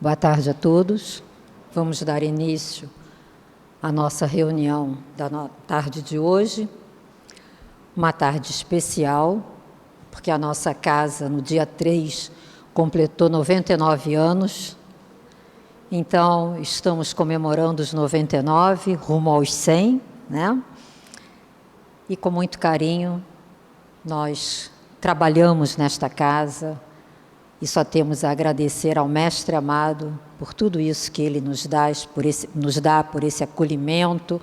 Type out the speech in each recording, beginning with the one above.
Boa tarde a todos. Vamos dar início à nossa reunião da tarde de hoje. Uma tarde especial, porque a nossa casa, no dia 3, completou 99 anos. Então, estamos comemorando os 99, rumo aos 100, né? E com muito carinho, nós trabalhamos nesta casa, e só temos a agradecer ao Mestre amado por tudo isso que Ele nos dá, por esse acolhimento,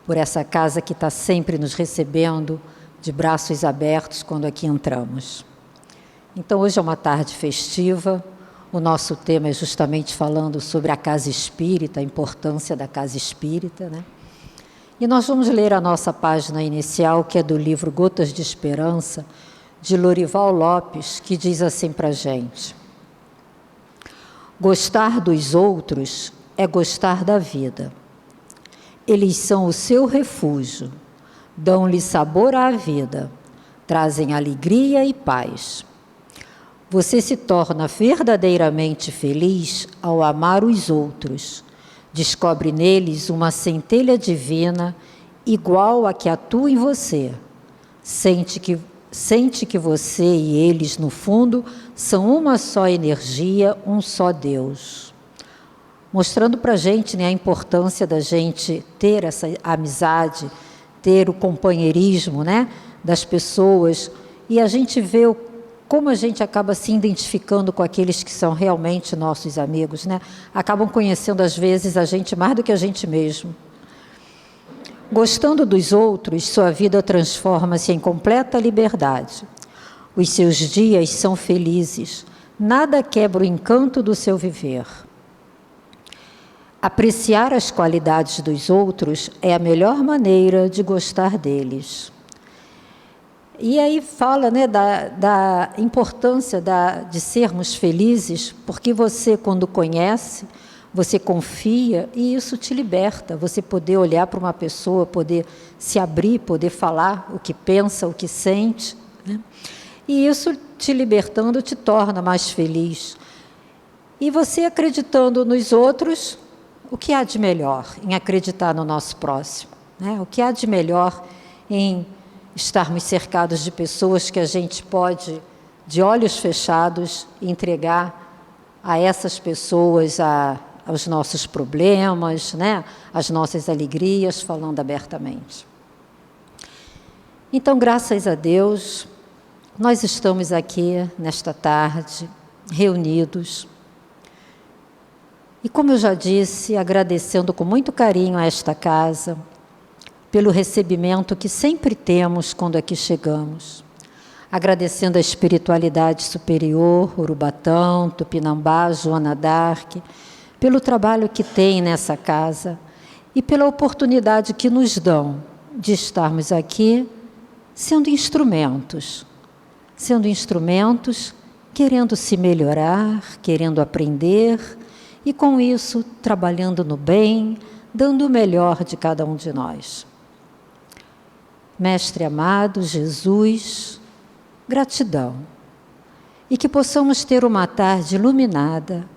por essa casa que está sempre nos recebendo de braços abertos quando aqui entramos. Então, hoje é uma tarde festiva. O nosso tema é justamente falando sobre a casa espírita, a importância da casa espírita, né? E nós vamos ler a nossa página inicial, que é do livro Gotas de Esperança, de Lorival Lopes, que diz assim para a gente: gostar dos outros é gostar da vida. Eles são o seu refúgio, dão-lhe sabor à vida, trazem alegria e paz. Você se torna verdadeiramente feliz ao amar os outros. Descobre neles uma centelha divina igual à que atua em você. Sente que você e eles, no fundo, são uma só energia, um só Deus. Mostrando para a gente, né, a importância da gente ter essa amizade, ter o companheirismo, né, das pessoas, e a gente vê como a gente acaba se identificando com aqueles que são realmente nossos amigos, né? Acabam conhecendo, às vezes, a gente mais do que a gente mesmo. Gostando dos outros, sua vida transforma-se em completa liberdade. Os seus dias são felizes. Nada quebra o encanto do seu viver. Apreciar as qualidades dos outros é a melhor maneira de gostar deles. E aí fala, né, da importância de sermos felizes, porque você, quando conhece, você confia e isso te liberta. Você poder olhar para uma pessoa, poder se abrir, poder falar o que pensa, o que sente, né? E isso te libertando te torna mais feliz. E você acreditando nos outros, o que há de melhor em acreditar no nosso próximo, né? O que há de melhor em estarmos cercados de pessoas que a gente pode, de olhos fechados, entregar a essas pessoas aos nossos problemas, né? As nossas alegrias, falando abertamente. Então, graças a Deus, nós estamos aqui nesta tarde, reunidos. E como eu já disse, agradecendo com muito carinho a esta casa, pelo recebimento que sempre temos quando aqui chegamos. Agradecendo a espiritualidade superior, Urubatão, Tupinambá, Joana d'Arc, pelo trabalho que tem nessa casa e pela oportunidade que nos dão de estarmos aqui sendo instrumentos, querendo se melhorar, querendo aprender e, com isso, trabalhando no bem, dando o melhor de cada um de nós. Mestre amado, Jesus, gratidão. E que possamos ter uma tarde iluminada,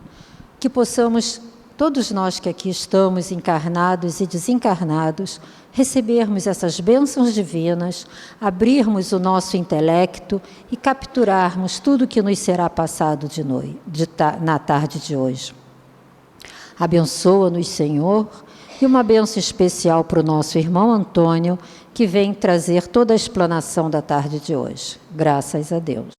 que possamos, todos nós que aqui estamos, encarnados e desencarnados, recebermos essas bênçãos divinas, abrirmos o nosso intelecto e capturarmos tudo que nos será passado na tarde de hoje. Abençoa-nos, Senhor, e uma bênção especial para o nosso irmão Antônio, que vem trazer toda a explanação da tarde de hoje. Graças a Deus.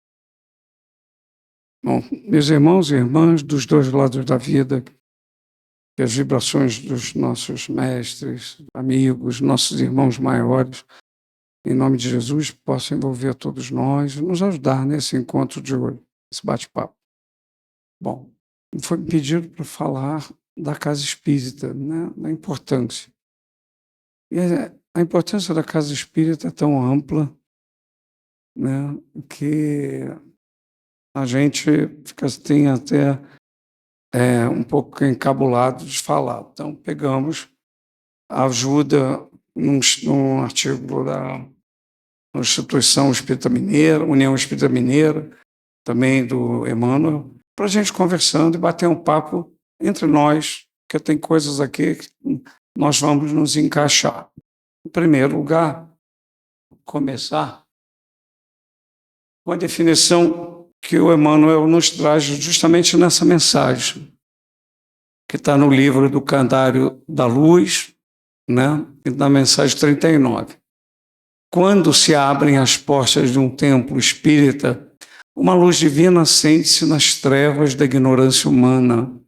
Bom, meus irmãos e irmãs dos dois lados da vida, que as vibrações dos nossos mestres, amigos, nossos irmãos maiores, em nome de Jesus, possam envolver todos nós, nos ajudar nesse encontro de hoje, esse bate-papo. Bom, foi me pedido para falar da casa espírita, né, da importância. E a importância da casa espírita é tão ampla, né, que a gente tem até um pouco encabulado de falar. Então, pegamos a ajuda num artigo da Instituição Espírita Mineira, União Espírita Mineira, também do Emmanuel, para a gente conversando e bater um papo entre nós, que tem coisas aqui que nós vamos nos encaixar. Em primeiro lugar, começar com a definição que o Emmanuel nos traz justamente nessa mensagem, que está no livro do Calendário da Luz, né, e na mensagem 39. Quando se abrem as portas de um templo espírita, uma luz divina acende-se nas trevas da ignorância humana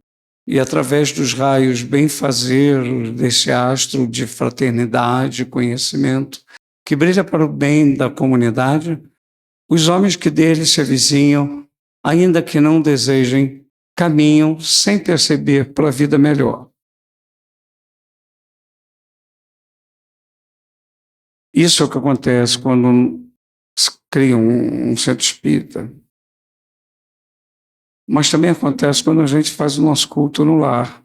e, através dos raios benfazejos desse astro de fraternidade e conhecimento, que brilha para o bem da comunidade, os homens que dele se avizinham, ainda que não desejem, caminham sem perceber para a vida melhor. Isso é o que acontece quando se cria um centro espírita. Mas também acontece quando a gente faz o nosso culto no lar.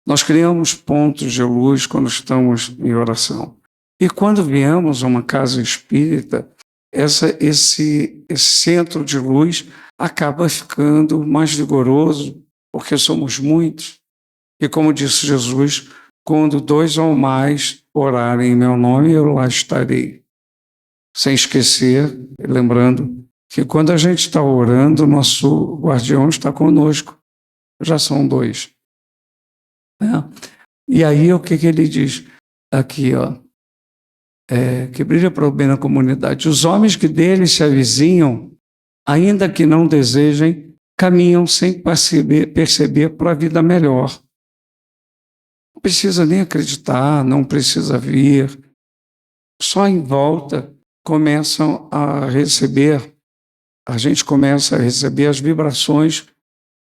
Nós criamos pontos de luz quando estamos em oração. E quando viemos a uma casa espírita, esse centro de luz acaba ficando mais vigoroso, porque somos muitos. E como disse Jesus, quando 2 ou mais orarem em meu nome, eu lá estarei. Sem esquecer, lembrando que quando a gente está orando, o nosso guardião está conosco. Já são 2. E aí o que ele diz aqui, que brilha para o bem na comunidade. Os homens que dele se avizinham, ainda que não desejem, caminham sem perceber para a vida melhor. Não precisa nem acreditar, não precisa vir. Só em volta começam a receber, a gente começa a receber as vibrações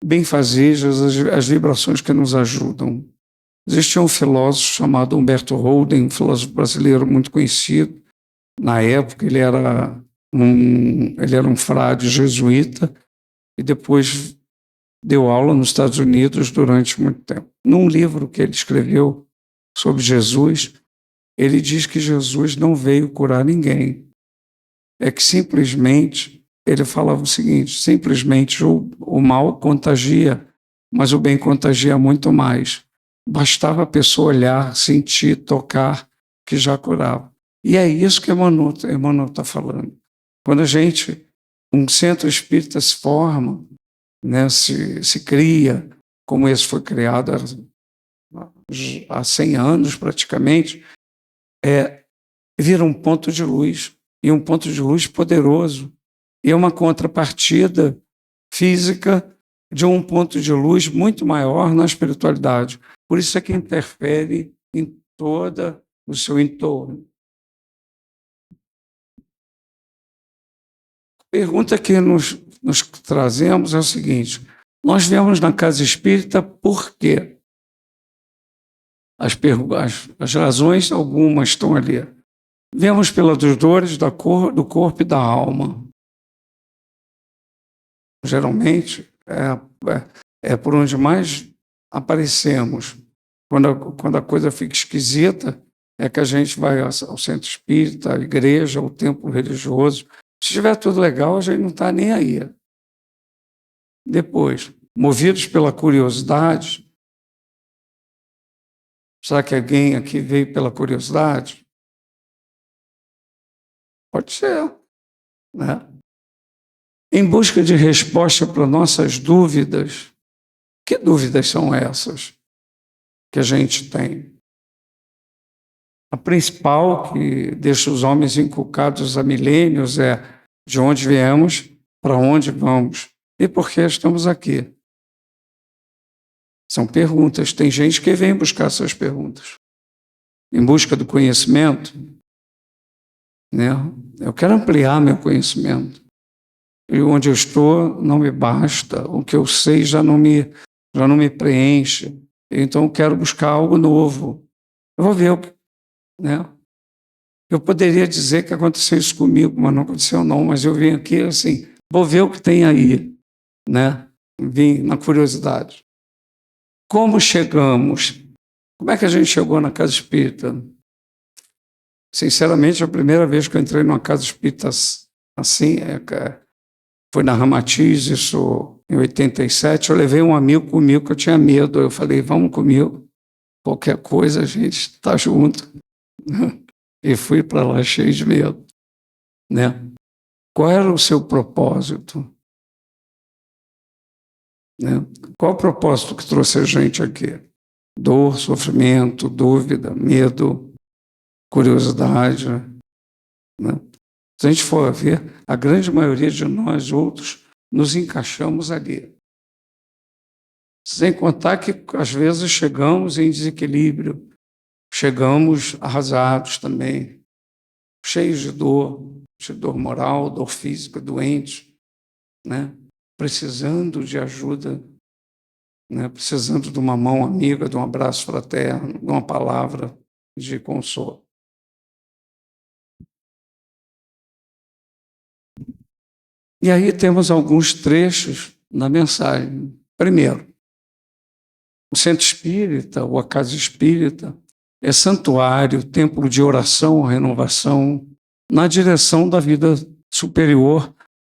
benfazejas, as vibrações que nos ajudam. Existia um filósofo chamado Humberto Holden, um filósofo brasileiro muito conhecido. Na época, ele era um frade jesuíta e depois deu aula nos Estados Unidos durante muito tempo. Num livro que ele escreveu sobre Jesus, ele diz que Jesus não veio curar ninguém. É que simplesmente, ele falava o seguinte, simplesmente o mal contagia, mas o bem contagia muito mais. Bastava a pessoa olhar, sentir, tocar, que já curava. E é isso que Emmanuel está falando. Quando um centro espírita se forma, né, se cria, como esse foi criado há 100 anos praticamente, vira um ponto de luz, e um ponto de luz poderoso, e é uma contrapartida física de um ponto de luz muito maior na espiritualidade. Por isso é que interfere em todo o seu entorno. A pergunta que nos trazemos é o seguinte: nós viemos na casa espírita por quê? As razões, algumas estão ali. Viemos pelas dores do corpo e da alma. Geralmente, é por onde mais aparecemos. Quando a coisa fica esquisita, é que a gente vai ao centro espírita, à igreja, ao templo religioso. Se estiver tudo legal, a gente não está nem aí. Depois, movidos pela curiosidade, será que alguém aqui veio pela curiosidade? Pode ser, né? Em busca de resposta para nossas dúvidas. Que dúvidas são essas que a gente tem? A principal, que deixa os homens inculcados há milênios, é de onde viemos, para onde vamos e por que estamos aqui. São perguntas. Tem gente que vem buscar essas perguntas. Em busca do conhecimento, né? Eu quero ampliar meu conhecimento. E onde eu estou não me basta. O que eu sei já não me preenche. Então eu quero buscar algo novo. Eu vou ver o que, né? Eu poderia dizer que aconteceu isso comigo, mas não aconteceu não. Mas eu vim aqui assim, vou ver o que tem aí, né? Vim na curiosidade. Como chegamos? Como é que a gente chegou na casa espírita? Sinceramente, a primeira vez que eu entrei numa casa espírita assim, Foi na Ramatiz, isso em 87. Eu levei um amigo comigo que eu tinha medo. Eu falei, vamos comigo. Qualquer coisa, a gente está junto. E fui para lá cheio de medo, né? Qual era o seu propósito? Né? Qual o propósito que trouxe a gente aqui? Dor, sofrimento, dúvida, medo, curiosidade, né? Se a gente for ver, a grande maioria de nós outros nos encaixamos ali. Sem contar que, às vezes, chegamos em desequilíbrio, chegamos arrasados também, cheios de dor moral, dor física, doentes, né? Precisando de ajuda, né? Precisando de uma mão amiga, de um abraço fraterno, de uma palavra de consolo. E aí temos alguns trechos na mensagem. Primeiro, o centro espírita, ou a casa espírita, é santuário, templo de oração, renovação, na direção da vida superior,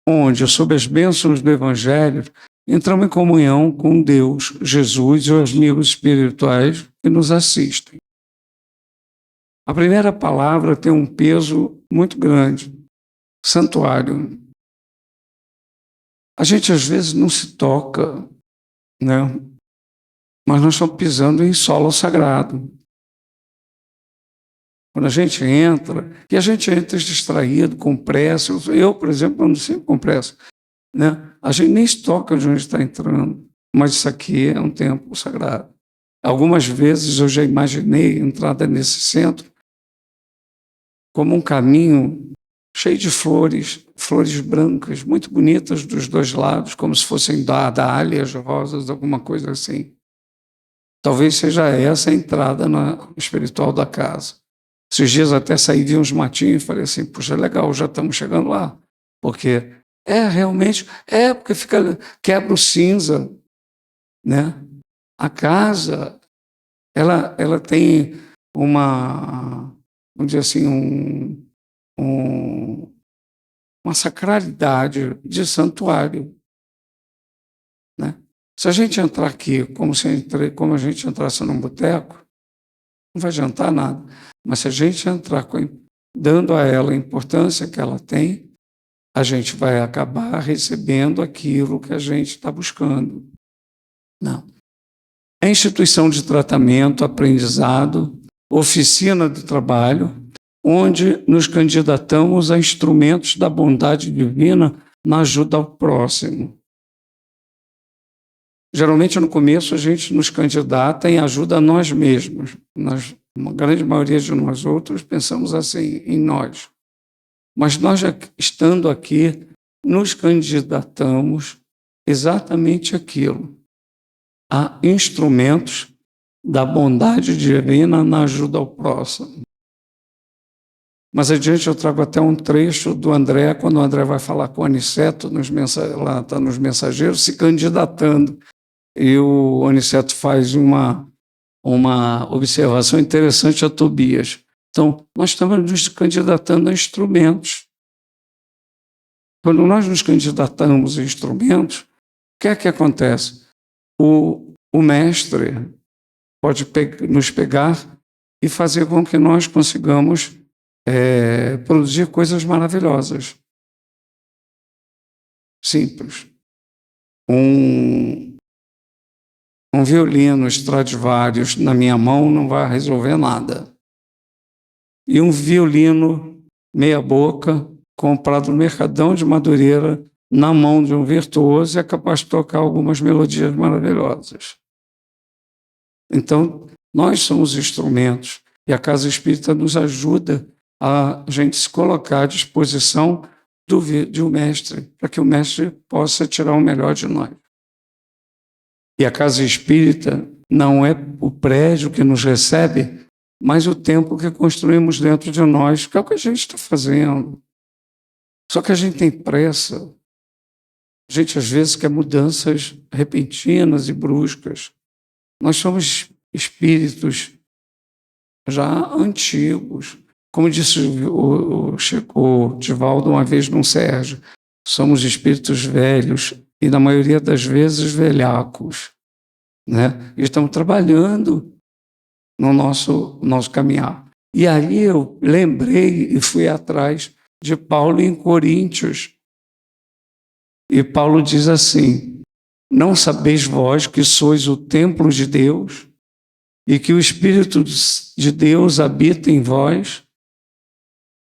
onde, sob as bênçãos do Evangelho, entramos em comunhão com Deus, Jesus e os amigos espirituais que nos assistem. A primeira palavra tem um peso muito grande, santuário. A gente, às vezes, não se toca, né? Mas nós estamos pisando em solo sagrado. Quando a gente entra, e a gente entra distraído, com pressa. Eu, por exemplo, ando sempre com pressa, né? A gente nem se toca de onde está entrando, mas isso aqui é um templo sagrado. Algumas vezes eu já imaginei a entrada nesse centro como um caminho cheio de flores, flores brancas, muito bonitas dos dois lados, como se fossem dálias, rosas, alguma coisa assim. Talvez seja essa a entrada espiritual da casa. Esses dias até saí de uns matinhos e falei assim, puxa, legal, já estamos chegando lá. Porque realmente, porque quebra o cinza, né? A casa, ela tem uma, vamos dizer assim, uma sacralidade de santuário, né? Se a gente entrar aqui como a gente entrasse num boteco, não vai adiantar nada. Mas se a gente entrar dando a ela a importância que ela tem, a gente vai acabar recebendo aquilo que a gente está buscando. Não. É instituição de tratamento, aprendizado, oficina de trabalho, onde nos candidatamos a instrumentos da bondade divina na ajuda ao próximo. Geralmente, no começo, a gente nos candidata em ajuda a nós mesmos. A grande maioria de nós outros pensamos assim em nós. Mas nós, estando aqui, nos candidatamos exatamente aquilo, a instrumentos da bondade divina na ajuda ao próximo. Mais adiante eu trago até um trecho do André, quando o André vai falar com o Aniceto, lá está nos mensageiros, se candidatando. E o Aniceto faz uma observação interessante a Tobias. Então, nós estamos nos candidatando a instrumentos. Quando nós nos candidatamos a instrumentos, o que é que acontece? O mestre pode nos pegar e fazer com que nós consigamos produzir coisas maravilhosas. Simples. Um violino Stradivarius na minha mão não vai resolver nada. E um violino meia-boca, comprado no Mercadão de Madureira, na mão de um virtuoso, é capaz de tocar algumas melodias maravilhosas. Então, nós somos instrumentos, e a Casa Espírita nos ajuda a gente se colocar à disposição de um mestre, para que o mestre possa tirar o melhor de nós. E a Casa Espírita não é o prédio que nos recebe, mas o templo que construímos dentro de nós, que é o que a gente está fazendo. Só que a gente tem pressa. A gente, às vezes, quer mudanças repentinas e bruscas. Nós somos espíritos já antigos. Como disse o Divaldo uma vez num Sérgio, somos espíritos velhos e, na maioria das vezes, velhacos, né? E estamos trabalhando no nosso caminhar. E aí eu lembrei e fui atrás de Paulo em Coríntios. E Paulo diz assim: não sabeis vós que sois o templo de Deus e que o Espírito de Deus habita em vós?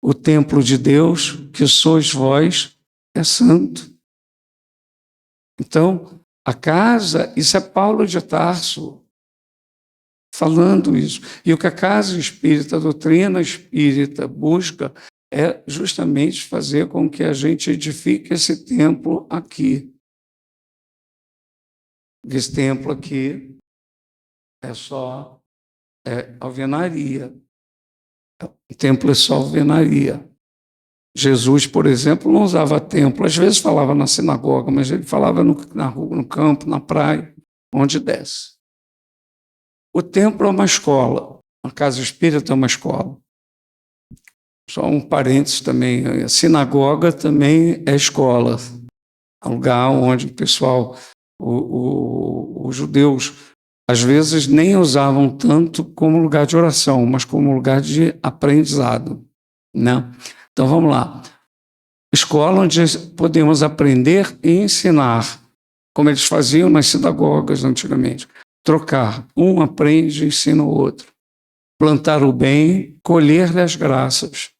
O templo de Deus, que sois vós, é santo. Então, a casa, isso é Paulo de Tarso falando isso. E o que a casa espírita, a doutrina espírita busca é justamente fazer com que a gente edifique esse templo aqui. Esse templo aqui é só alvenaria. O templo é só alvenaria. Jesus, por exemplo, não usava templo. Às vezes falava na sinagoga, mas ele falava na rua, no campo, na praia, onde desce. O templo é uma escola. A casa espírita é uma escola. Só um parênteses também. A sinagoga também é escola. É um lugar onde o pessoal, os judeus, às vezes nem usavam tanto como lugar de oração, mas como lugar de aprendizado, né? Então vamos lá. Escola onde podemos aprender e ensinar, como eles faziam nas sinagogas antigamente. Trocar. Um aprende e ensina o outro. Plantar o bem, colher-lhe as graças.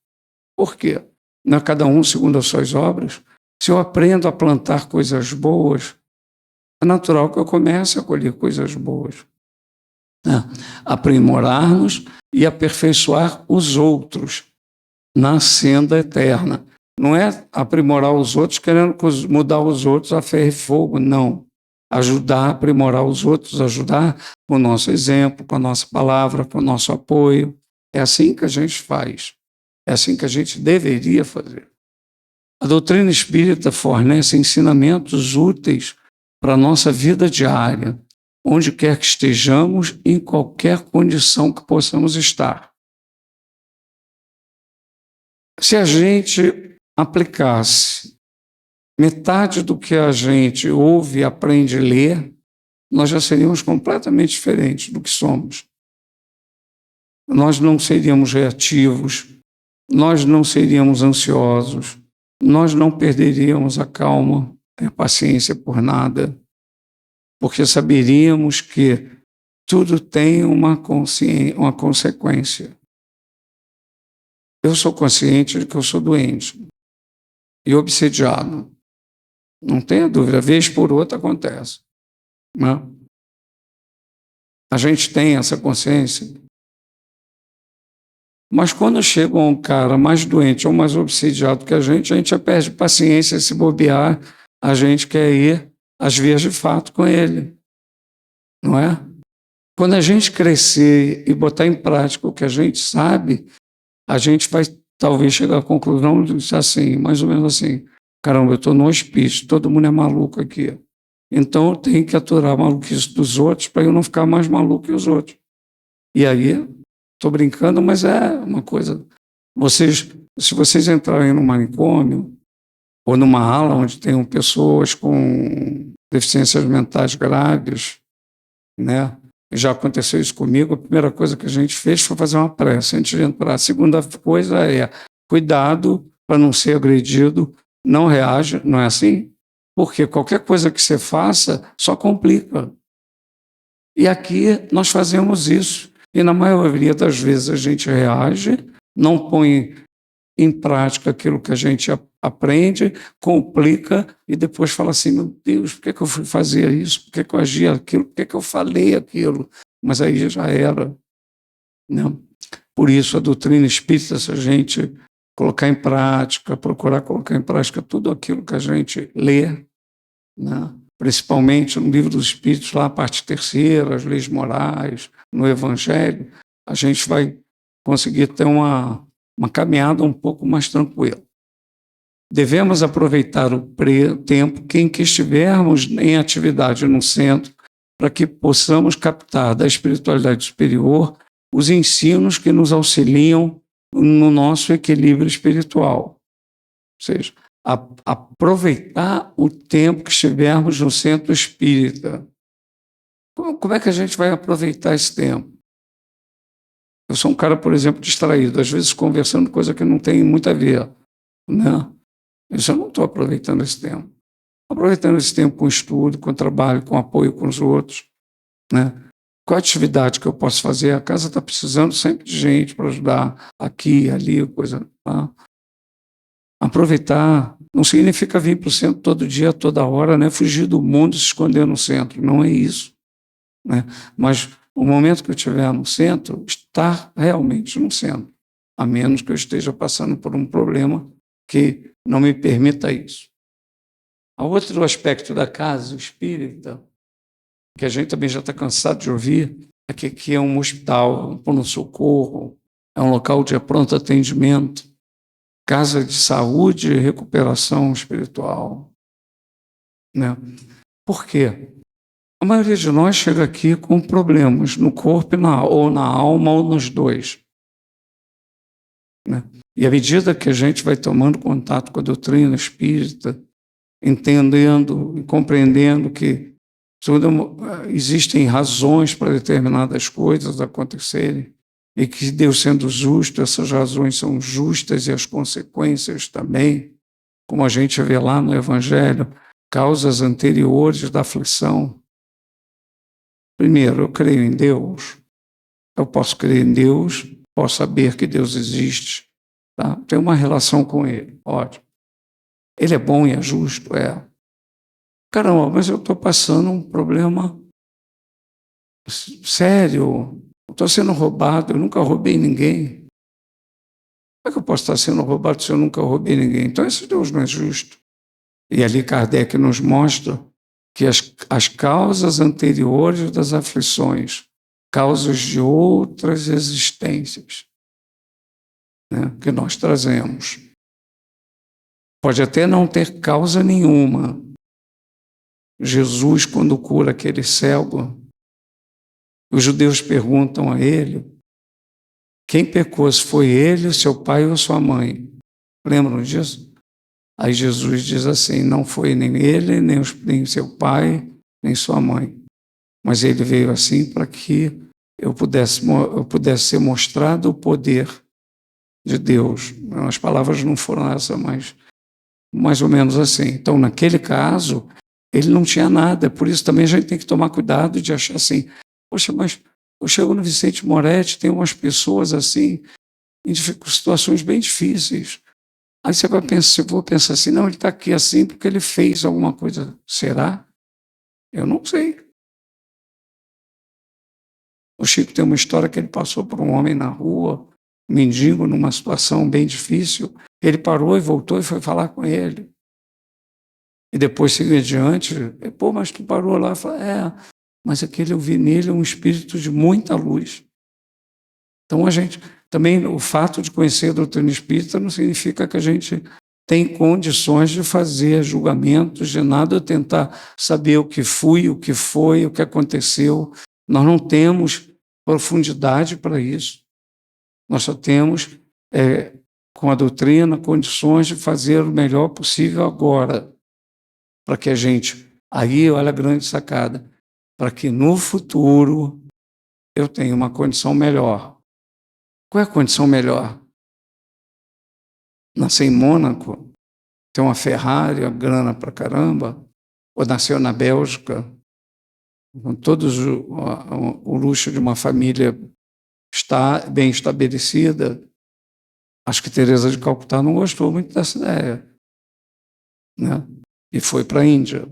Por quê? Não é cada um segundo as suas obras? Se eu aprendo a plantar coisas boas, é natural que eu comece a colher coisas boas. Aprimorar-nos e aperfeiçoar os outros na senda eterna. Não é aprimorar os outros querendo mudar os outros a ferro e fogo, não. Ajudar a aprimorar os outros, ajudar com o nosso exemplo, com a nossa palavra, com o nosso apoio. É assim que a gente faz. É assim que a gente deveria fazer. A doutrina espírita fornece ensinamentos úteis para a nossa vida diária, onde quer que estejamos, em qualquer condição que possamos estar. Se a gente aplicasse metade do que a gente ouve e aprende a ler, nós já seríamos completamente diferentes do que somos. Nós não seríamos reativos, nós não seríamos ansiosos, nós não perderíamos a calma e a paciência por nada, porque saberíamos que tudo tem uma consequência. Eu sou consciente de que eu sou doente e obsediado. Não tenha dúvida, vez por outra acontece. Né? A gente tem essa consciência. Mas quando chega um cara mais doente ou mais obsediado que a gente já perde paciência. Se bobear, a gente quer ir às vias de fato com ele. Não é? Quando a gente crescer e botar em prática o que a gente sabe, a gente vai talvez chegar à conclusão de assim, mais ou menos assim, caramba, eu estou no hospício, todo mundo é maluco aqui. Então eu tenho que aturar a maluquice dos outros para eu não ficar mais maluco que os outros. E aí, estou brincando, mas é uma coisa. Se vocês entrarem num manicômio ou numa ala onde tenham pessoas com deficiências mentais graves, né? Já aconteceu isso comigo. A primeira coisa que a gente fez foi fazer uma prece antes de entrar. A segunda coisa é cuidado para não ser agredido, não reage, não é assim? Porque qualquer coisa que você faça só complica. E aqui nós fazemos isso. E na maioria das vezes a gente reage, não põe em prática aquilo que a gente aprende, complica e depois fala assim, meu Deus, por que eu fui fazer isso? Por que eu agi aquilo? Por que eu falei aquilo? Mas aí já era. Né? Por isso a doutrina espírita, se a gente colocar em prática, procurar colocar em prática tudo aquilo que a gente lê, né? Principalmente no Livro dos Espíritos, lá a parte terceira, as leis morais, no Evangelho, a gente vai conseguir ter uma caminhada um pouco mais tranquila. Devemos aproveitar o tempo em que estivermos em atividade no centro para que possamos captar da espiritualidade superior os ensinos que nos auxiliam no nosso equilíbrio espiritual. Ou seja, aproveitar o tempo que estivermos no centro espírita. Como é que a gente vai aproveitar esse tempo? Eu sou um cara, por exemplo, distraído, às vezes conversando coisa que não tem muito a ver, né? Eu não estou aproveitando esse tempo. Aproveitando esse tempo com estudo, com trabalho, com apoio com os outros, né? Qual a atividade que eu posso fazer? A casa está precisando sempre de gente para ajudar aqui, ali, coisa. Tá? Aproveitar não significa vir para o centro todo dia, toda hora, né? Fugir do mundo e se esconder no centro. Não é isso, né? Mas o momento que eu estiver no centro, estar realmente no centro, a menos que eu esteja passando por um problema que não me permita isso. Há outro aspecto da casa espírita, que a gente também já está cansado de ouvir, é que aqui é um hospital, um pronto-socorro, é um local de pronto atendimento, casa de saúde e recuperação espiritual, né? Por quê? A maioria de nós chega aqui com problemas no corpo ou na alma ou nos dois, né? E à medida que a gente vai tomando contato com a doutrina espírita, entendendo e compreendendo que existem razões para determinadas coisas acontecerem e que Deus sendo justo, essas razões são justas e as consequências também, como a gente vê lá no Evangelho, causas anteriores da aflição. Primeiro, eu creio em Deus. Eu posso crer em Deus, posso saber que Deus existe, tá? Tenho uma relação com Ele, ótimo. Ele é bom e é justo, é. Caramba, mas eu estou passando um problema sério, estou sendo roubado, eu nunca roubei ninguém. Como é que eu posso estar sendo roubado se eu nunca roubei ninguém? Então esse Deus não é justo. E ali Kardec nos mostra que as causas anteriores das aflições, causas de outras existências, né, que nós trazemos. Pode até não ter causa nenhuma. Jesus, quando cura aquele cego, os judeus perguntam a ele quem pecou, se foi ele, seu pai ou sua mãe. Lembram disso? Aí Jesus diz assim, não foi nem ele, nem seu pai, nem sua mãe. Mas ele veio assim para que eu pudesse ser mostrado o poder de Deus. As palavras não foram essas, mas mais ou menos assim. Então, naquele caso, ele não tinha nada. Por isso também a gente tem que tomar cuidado de achar assim, poxa, mas eu chego no Vicente Moretti, tem umas pessoas assim, em situações bem difíceis. Aí você vai pensar, vou pensar assim, não, ele está aqui assim porque ele fez alguma coisa. Será? Eu não sei. O Chico tem uma história que ele passou por um homem na rua, um mendigo, numa situação bem difícil. Ele parou e voltou e foi falar com ele. E depois seguiu adiante. Pô, mas tu parou lá? Eu falei, mas aquele eu vi nele um espírito de muita luz. Então a gente, também o fato de conhecer a doutrina espírita não significa que a gente tem condições de fazer julgamentos, de nada tentar saber o que fui, o que foi, o que aconteceu. Nós não temos profundidade para isso. Nós só temos, com a doutrina, condições de fazer o melhor possível agora, para que a gente, aí olha a grande sacada, para que no futuro eu tenha uma condição melhor. Qual é a condição melhor? Nascer em Mônaco, ter uma Ferrari, a grana pra caramba, ou nasceu na Bélgica, com todos o luxo de uma família bem estabelecida. Acho que Teresa de Calcutá não gostou muito dessa ideia, né? E foi para a Índia,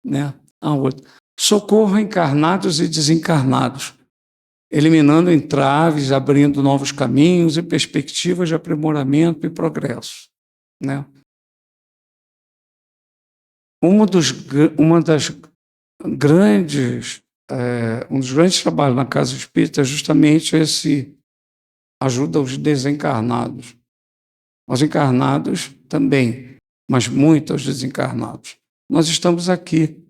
né? A outra. Socorro a encarnados e desencarnados, eliminando entraves, abrindo novos caminhos e perspectivas de aprimoramento e progresso, né? Um dos grandes trabalhos na Casa Espírita é justamente esse ajuda aos desencarnados. Aos encarnados também, mas muito aos desencarnados. Nós estamos aqui.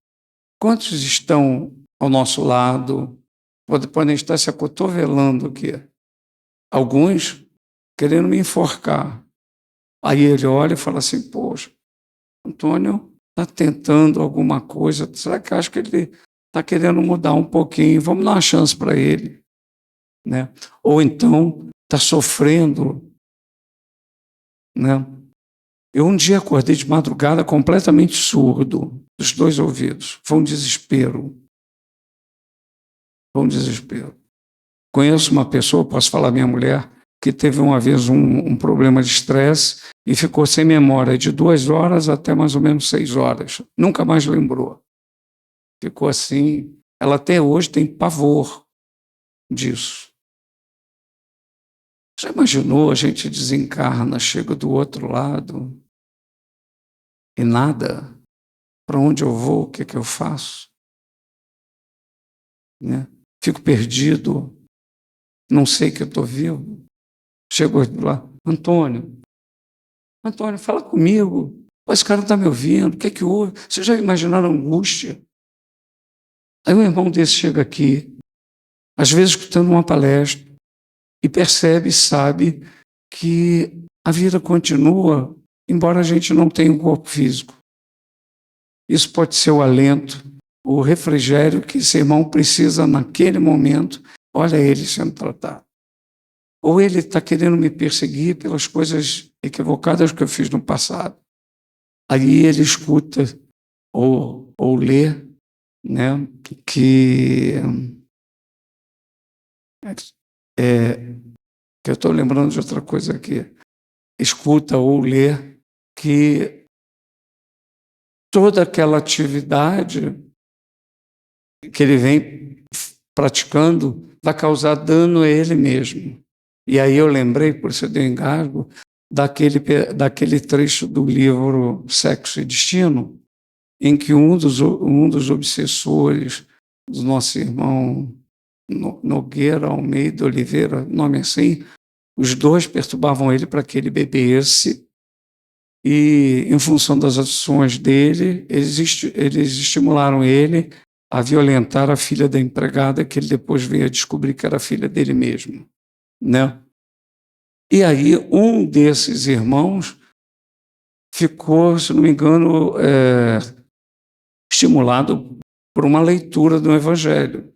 Quantos estão ao nosso lado? Podem estar se acotovelando aqui. Alguns querendo me enforcar. Aí ele olha e fala assim, poxa, Antônio está tentando alguma coisa, será que acho que ele está querendo mudar um pouquinho, vamos dar uma chance para ele, né? Ou então está sofrendo, né? Eu um dia acordei de madrugada completamente surdo, dos 2 ouvidos, foi um desespero, foi um desespero. Conheço uma pessoa, posso falar minha mulher, que teve uma vez um problema de estresse e ficou sem memória de 2 horas até mais ou menos 6 horas. Nunca mais lembrou. Ficou assim. Ela até hoje tem pavor disso. Já imaginou, a gente desencarna, chega do outro lado e nada? Para onde eu vou? O que é que eu faço? Né? Fico perdido, não sei que eu estou vivo. Chego lá, Antônio, fala comigo. Esse cara não está me ouvindo, o que é que houve? Vocês já imaginaram a angústia? Aí um irmão desse chega aqui, às vezes escutando uma palestra, e percebe e sabe que a vida continua, embora a gente não tenha um corpo físico. Isso pode ser o alento, o refrigério que esse irmão precisa naquele momento. Olha ele sendo tratado. Ou ele está querendo me perseguir pelas coisas equivocadas que eu fiz no passado. Aí ele escuta ou lê, né, que eu estou lembrando de outra coisa aqui. Escuta ou lê que toda aquela atividade que ele vem praticando vai causar dano a ele mesmo. E aí eu lembrei, por isso eu dei engasgo, daquele trecho do livro Sexo e Destino, em que um dos obsessores do nosso irmão Nogueira Almeida Oliveira, nome assim, os 2 perturbavam ele para que ele bebesse e, em função das ações dele, eles estimularam ele a violentar a filha da empregada, que ele depois veio a descobrir que era a filha dele mesmo, né? E aí um desses irmãos ficou, se não me engano, estimulado por uma leitura do Evangelho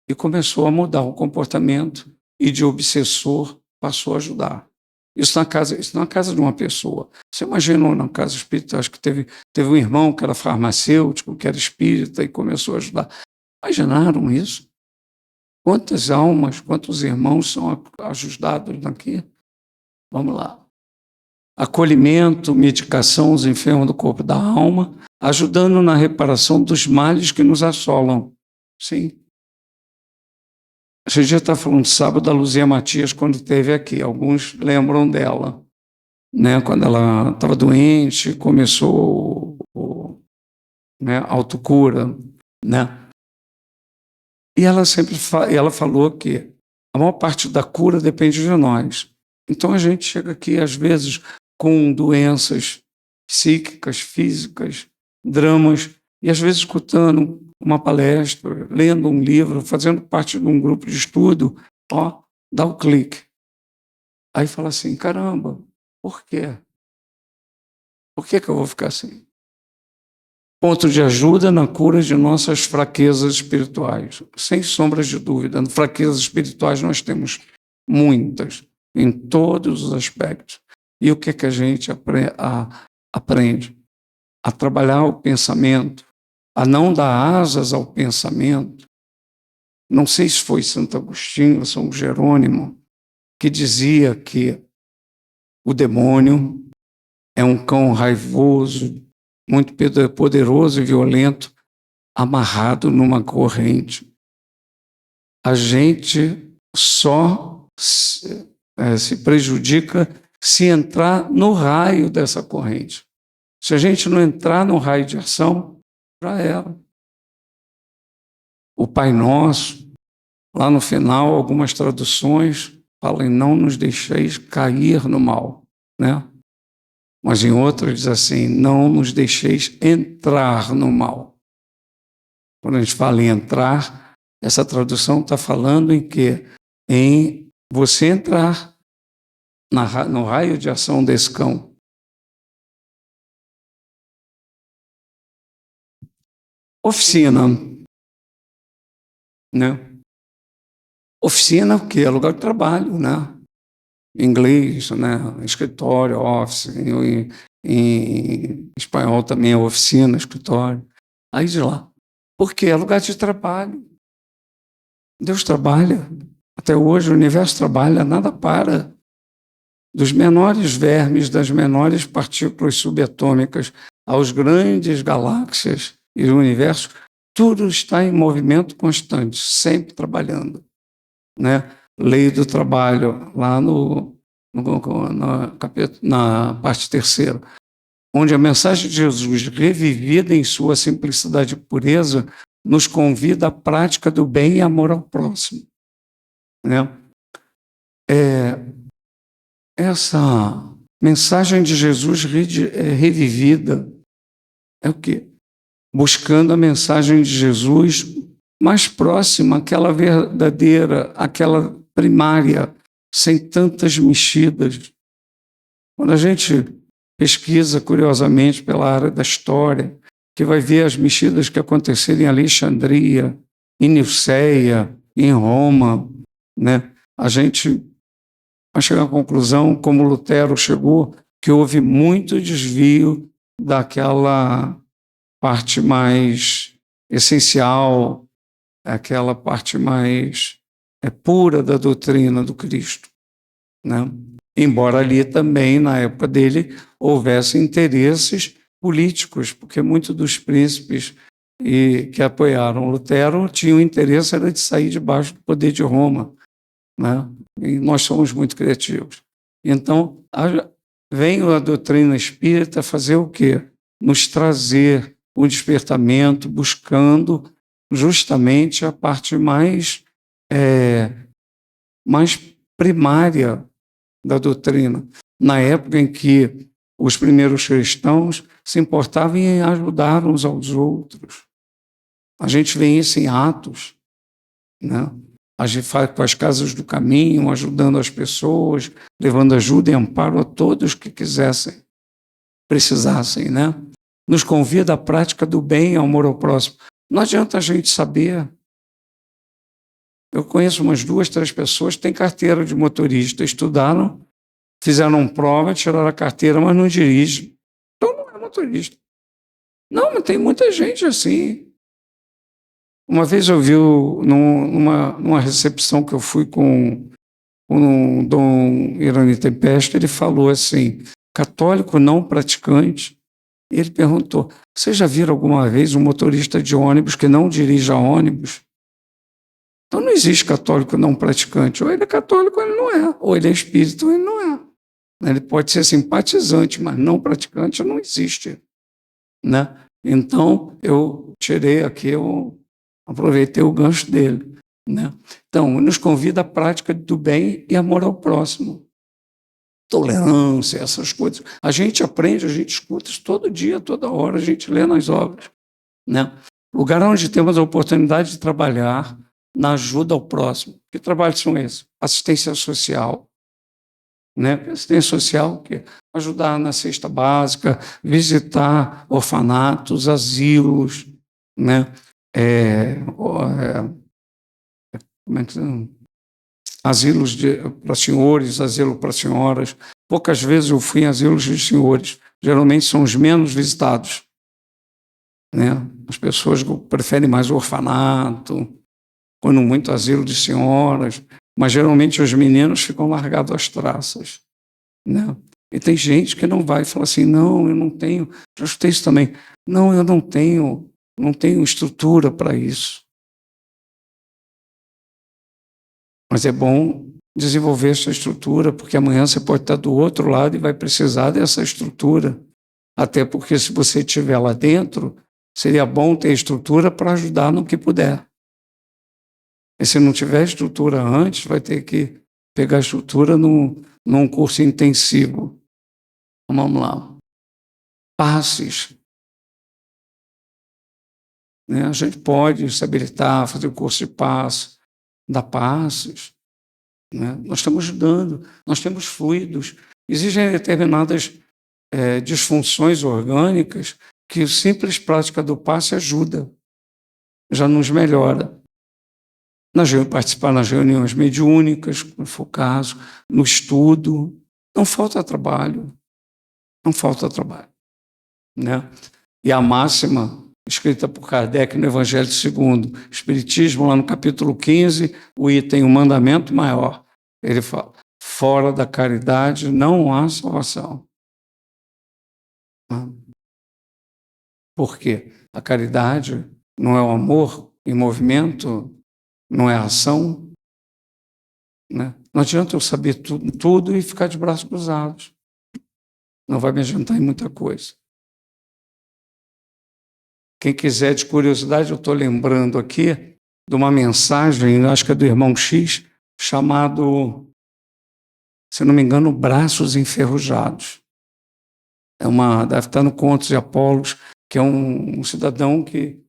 e começou a mudar o comportamento e de obsessor passou a ajudar. Isso na casa de uma pessoa. Você imaginou na casa espírita, acho que teve um irmão que era farmacêutico, que era espírita e começou a ajudar. Imaginaram isso? Quantas almas, quantos irmãos são ajudados aqui? Vamos lá. Acolhimento, medicação aos enfermos do corpo e da alma, ajudando na reparação dos males que nos assolam. Sim. A gente já está falando sábado da Luzia Matias, quando esteve aqui. Alguns lembram dela, né? Quando ela estava doente, começou a autocura, né? E ela sempre ela falou que a maior parte da cura depende de nós. Então a gente chega aqui, às vezes, com doenças psíquicas, físicas, dramas, e às vezes escutando uma palestra, lendo um livro, fazendo parte de um grupo de estudo, dá o clique. Aí fala assim, caramba, por quê? Por que eu vou ficar assim? Ponto de ajuda na cura de nossas fraquezas espirituais. Sem sombras de dúvida, fraquezas espirituais nós temos muitas, em todos os aspectos. E o que a gente aprende? A trabalhar o pensamento, a não dar asas ao pensamento. Não sei se foi Santo Agostinho ou São Jerônimo que dizia que o demônio é um cão raivoso, muito poderoso e violento, amarrado numa corrente. A gente só se prejudica se entrar no raio dessa corrente. Se a gente não entrar no raio de ação, já era. O Pai Nosso, lá no final, algumas traduções falam: não nos deixeis cair no mal, né? Mas em outras diz assim: não nos deixeis entrar no mal. Quando a gente fala em entrar, essa tradução está falando em que? Em você entrar no raio de ação desse cão. Oficina, né? Oficina, o quê? É lugar de trabalho, né? Inglês, né? Escritório, office. Em espanhol também é oficina, escritório. Aí de lá. Porque é lugar de trabalho. Deus trabalha. Até hoje o universo trabalha, nada para. Dos menores vermes, das menores partículas subatômicas aos grandes galáxias e o universo, tudo está em movimento constante, sempre trabalhando, né? Lei do trabalho, lá na parte terceira, onde a mensagem de Jesus, revivida em sua simplicidade e pureza, nos convida à prática do bem e amor ao próximo, né? Essa mensagem de Jesus revivida é o quê? Buscando a mensagem de Jesus mais próxima, aquela verdadeira, aquela primária, sem tantas mexidas. Quando a gente pesquisa curiosamente pela área da história, que vai ver as mexidas que aconteceram em Alexandria, em Niceia, em Roma, né? A gente vai chegar à conclusão, como Lutero chegou, que houve muito desvio daquela parte mais essencial, aquela parte mais pura da doutrina do Cristo, né? Embora ali também, na época dele, houvesse interesses políticos, porque muitos dos príncipes que apoiaram Lutero tinham interesse era de sair debaixo do poder de Roma, né? E nós somos muito criativos. Então, vem a doutrina espírita fazer o quê? Nos trazer o despertamento, buscando justamente a parte mais primária da doutrina. Na época em que os primeiros cristãos se importavam em ajudar uns aos outros. A gente vê isso em Atos, né? A gente faz com as casas do caminho, ajudando as pessoas, levando ajuda e amparo a todos que quisessem, precisassem, né? Nos convida à prática do bem e ao amor ao próximo. Não adianta a gente saber. Eu conheço umas 2, 3 pessoas que têm carteira de motorista, estudaram, fizeram prova, tiraram a carteira, mas não dirigem. Então não é motorista. Não, mas tem muita gente assim. Uma vez eu vi numa recepção que eu fui com o Dom Irani Tempeste, ele falou assim, católico não praticante. Ele perguntou, vocês já viram alguma vez um motorista de ônibus que não dirija ônibus? Então não existe católico não praticante. Ou ele é católico ou ele não é. Ou ele é espírita ou ele não é. Ele pode ser simpatizante, mas não praticante não existe, né? Então eu tirei aqui, eu aproveitei o gancho dele, né? Então, nos convida à prática do bem e amor ao próximo. Tolerância, essas coisas. A gente aprende, a gente escuta isso todo dia, toda hora, a gente lê nas obras, né? Lugar onde temos a oportunidade de trabalhar na ajuda ao próximo. Que trabalhos são esses? Assistência social, né? Assistência social, que é ajudar na cesta básica, visitar orfanatos, asilos, né? Como é que asilos para senhores, asilo para senhoras. Poucas vezes eu fui em asilos de senhores. Geralmente são os menos visitados, né? As pessoas preferem mais o orfanato, quando muito asilo de senhoras, mas geralmente os meninos ficam largados às traças, né? E tem gente que não vai e fala assim, não, eu não tenho, já escutei isso também, não, eu não tenho estrutura para isso. Mas é bom desenvolver essa estrutura, porque amanhã você pode estar do outro lado e vai precisar dessa estrutura. Até porque se você estiver lá dentro, seria bom ter estrutura para ajudar no que puder. E se não tiver estrutura antes, vai ter que pegar a estrutura num curso intensivo. Vamos lá. Passes. Né? A gente pode se habilitar, fazer o curso de passe, dar passes. Né? Nós estamos ajudando, nós temos fluidos. Existem determinadas disfunções orgânicas que a simples prática do passe ajuda. já nos melhora. Participar nas reuniões mediúnicas, quando for o caso, no estudo, não falta trabalho, não falta trabalho, né? E a máxima, escrita por Kardec no Evangelho segundo o Espiritismo, lá no capítulo 15, o item, o mandamento maior, ele fala, fora da caridade não há salvação. Por quê? A caridade não é o amor em movimento, não é a ação, né? Não adianta eu saber tudo e ficar de braços cruzados. Não vai me adiantar em muita coisa. Quem quiser, de curiosidade, eu estou lembrando aqui de uma mensagem, acho que é do irmão X, chamado, se não me engano, Braços Enferrujados. Deve estar no Contos de Apolos, que é um cidadão que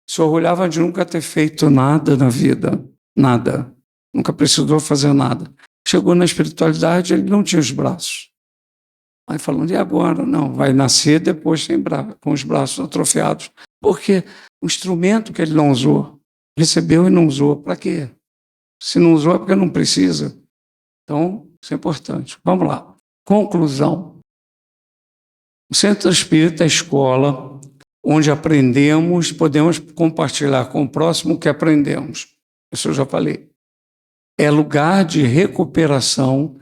se orgulhava de nunca ter feito nada na vida, nada, nunca precisou fazer nada. Chegou na espiritualidade, ele não tinha os braços. Aí falando, e agora? Não, vai nascer depois com os braços atrofiados. Porque o instrumento que ele não usou, recebeu e não usou, para quê? Se não usou é porque não precisa. Então, isso é importante. Vamos lá. Conclusão. O Centro Espírita é a escola onde aprendemos, podemos compartilhar com o próximo o que aprendemos. Isso eu já falei. É lugar de recuperação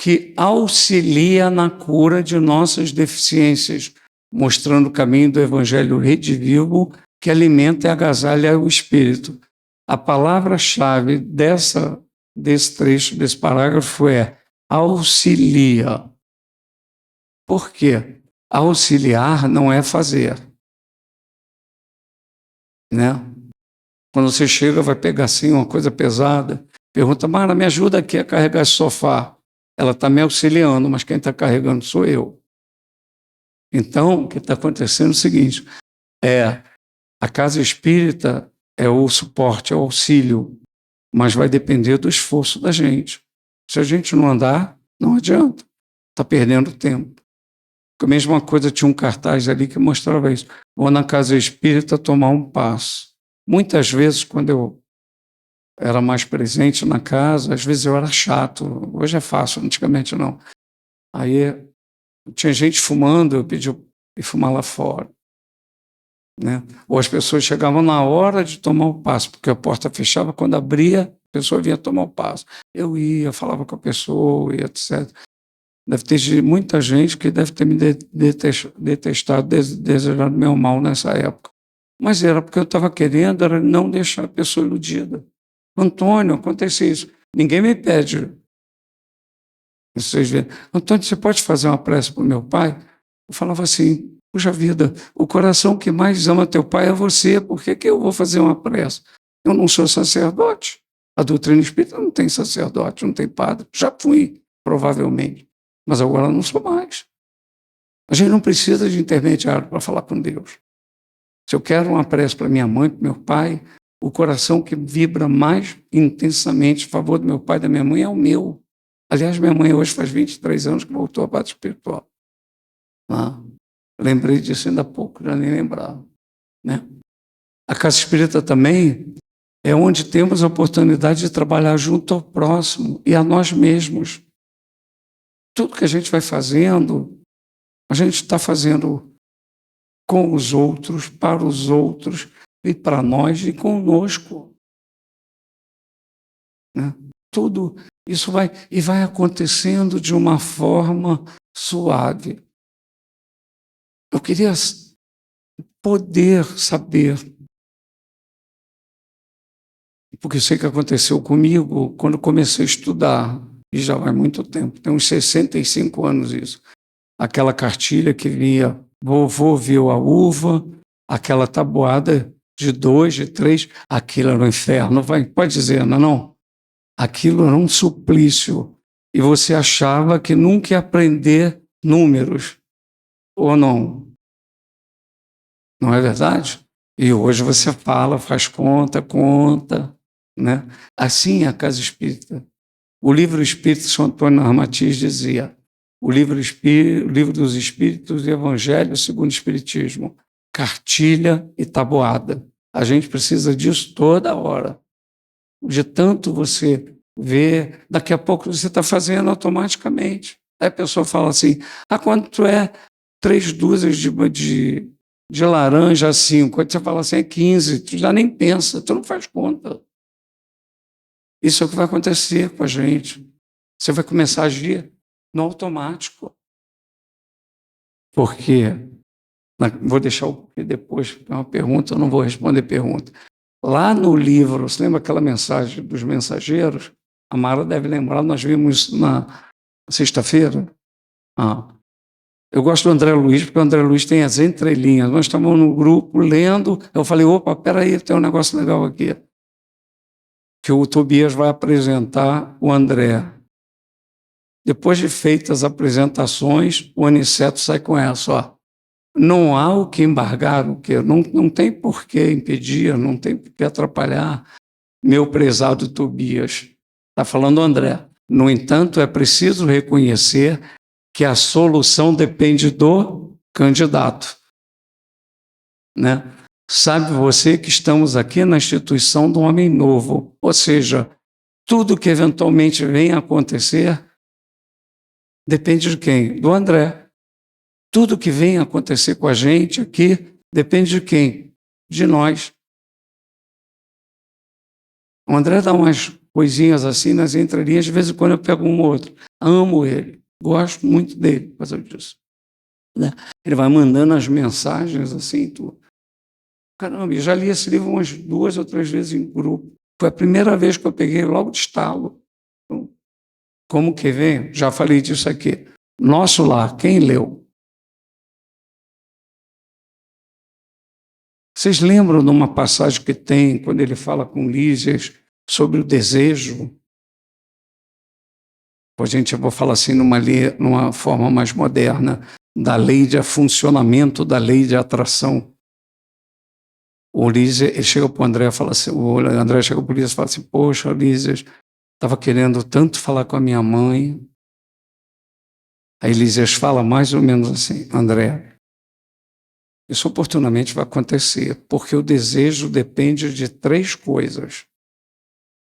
que auxilia na cura de nossas deficiências, mostrando o caminho do Evangelho redivivo que alimenta e agasalha o espírito. A palavra-chave desse trecho, desse parágrafo é auxilia. Por quê? Auxiliar não é fazer, né? Quando você chega, vai pegar assim uma coisa pesada, pergunta, Mara, me ajuda aqui a carregar esse sofá. Ela está me auxiliando, mas quem está carregando sou eu. Então, o que está acontecendo é o seguinte, a casa espírita é o suporte, é o auxílio, mas vai depender do esforço da gente. Se a gente não andar, não adianta, está perdendo tempo. A mesma coisa, tinha um cartaz ali que mostrava isso. Vou na casa espírita tomar um passo. Muitas vezes, quando eu era mais presente na casa, às vezes eu era chato. Hoje é fácil, antigamente não. Aí tinha gente fumando, eu pedi para fumar lá fora, né? Ou as pessoas chegavam na hora de tomar o passo, porque a porta fechava, quando abria, a pessoa vinha tomar o passo. Eu ia, falava com a pessoa, e etc. Deve ter muita gente que deve ter me detestado, desejado meu mal nessa época. Mas era porque eu estava querendo era não deixar a pessoa iludida. Antônio, acontece isso. Ninguém me pede. Vocês veem, Antônio, você pode fazer uma prece para o meu pai? Eu falava assim, puxa vida, o coração que mais ama teu pai é você, por que eu vou fazer uma prece? Eu não sou sacerdote. A doutrina espírita não tem sacerdote, não tem padre. Já fui, provavelmente, mas agora não sou mais. A gente não precisa de intermediário para falar com Deus. Se eu quero uma prece para minha mãe, para meu pai, o coração que vibra mais intensamente a favor do meu pai e da minha mãe é o meu. Aliás, minha mãe hoje faz 23 anos que voltou à parte espiritual. Lembrei disso ainda há pouco, já nem lembrava, né? A casa espírita também é onde temos a oportunidade de trabalhar junto ao próximo e a nós mesmos. Tudo que a gente vai fazendo, a gente está fazendo com os outros, para os outros, e para nós e conosco, né? Tudo isso vai acontecendo de uma forma suave. Eu queria poder saber, porque eu sei que aconteceu comigo quando comecei a estudar, e já vai muito tempo, tem uns 65 anos isso. Aquela cartilha que vinha, vovô viu a uva, aquela tabuada de 2, de 3, aquilo era um inferno, pode dizer, não? Aquilo era um suplício, e você achava que nunca ia aprender números, ou não? Não é verdade? E hoje você fala, faz conta, né? Assim é a casa espírita. O livro Espírito São Antônio Armatiz dizia, o livro dos Espíritos e Evangelho segundo o Espiritismo, cartilha e tabuada. A gente precisa disso toda hora. De tanto você ver, daqui a pouco você está fazendo automaticamente. Aí a pessoa fala assim, quanto é 3 dúzias de laranja, 5? Quando você fala assim, é 15, tu já nem pensa, tu não faz conta. Isso é o que vai acontecer com a gente. Você vai começar a agir no automático. Porque, vou deixar o que depois, é uma pergunta, eu não vou responder pergunta. Lá no livro, você lembra aquela mensagem dos mensageiros? A Mara deve lembrar, nós vimos na sexta-feira. Eu gosto do André Luiz, porque o André Luiz tem as entrelinhas. Nós estávamos no grupo lendo, eu falei, opa, peraí, tem um negócio legal aqui. Que o Tobias vai apresentar o André. Depois de feitas as apresentações, o Aniceto sai com essa, ó. Não há o que embargar, o que não tem por que impedir, não tem por que atrapalhar, meu prezado Tobias. Está falando o André. No entanto, é preciso reconhecer que a solução depende do candidato. Né? Sabe você que estamos aqui na instituição do homem novo, ou seja, tudo que eventualmente venha a acontecer depende de quem? Do André. Tudo que venha a acontecer com a gente aqui depende de quem? De nós. O André dá umas coisinhas assim nas entrelinhas, de vez em quando eu pego um ou outro. Amo ele, gosto muito dele por causa disso. Ele vai mandando as mensagens assim, tudo. Caramba, eu já li esse livro umas 2 ou 3 vezes em grupo. Foi a primeira vez que eu peguei logo de estalo. Então, como que vem? Já falei disso aqui. Nosso Lar, quem leu? Vocês lembram de uma passagem que tem, quando ele fala com Lísias, sobre o desejo? Eu vou falar assim numa forma mais moderna, da lei de funcionamento da lei de atração. O Lísias, ele chega para o André e fala assim, o André chega para o Lísias e fala assim, poxa, Lísias, estava querendo tanto falar com a minha mãe. Aí Lísias fala mais ou menos assim, André, isso oportunamente vai acontecer, porque o desejo depende de 3 coisas.